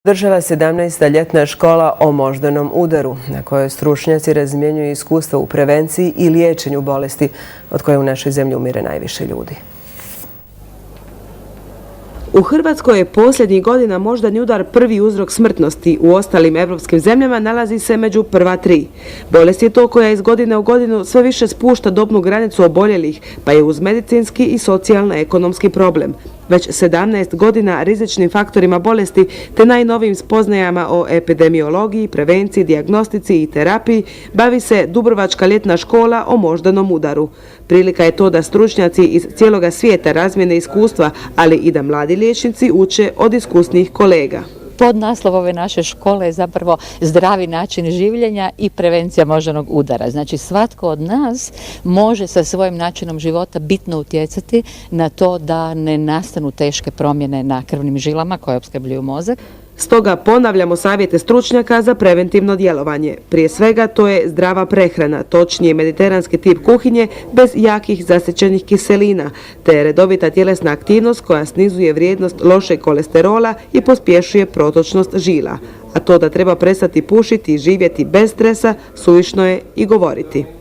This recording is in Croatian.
Država 17. ljetna škola o moždanom udaru, na kojoj stručnjaci razmjenjuju iskustva u prevenciji i liječenju bolesti od koje u našoj zemlji umire najviše ljudi. U Hrvatskoj je posljednjih godina moždani udar prvi uzrok smrtnosti. U ostalim evropskim zemljama nalazi se među prva 3. Bolest je to koja iz godine u godinu sve više spušta dobnu granicu oboljelih, pa je uz medicinski i socijalno-ekonomski problem. Već 17 godina rizičnim faktorima bolesti te najnovijim spoznajama o epidemiologiji, prevenciji, dijagnostici i terapiji bavi se Dubrovačka ljetna škola o moždanom udaru. Prilika je to da stručnjaci iz cijeloga svijeta razmjene iskustva, ali i da mladi liječnici uče od iskusnih kolega. Podnaslov ove naše škole je zapravo zdravi način življenja i prevencija moždanog udara. Znači svatko od nas može sa svojim načinom života bitno utjecati na to da ne nastanu teške promjene na krvnim žilama koje opskrbljuju mozak. Stoga ponavljamo savjete stručnjaka za preventivno djelovanje. Prije svega to je zdrava prehrana, točnije mediteranski tip kuhinje bez jakih zasićenih kiselina, te redovita tjelesna aktivnost koja snizuje vrijednost lošeg kolesterola i pospješuje protočnost žila. A to da treba prestati pušiti i živjeti bez stresa, suvišno je i govoriti.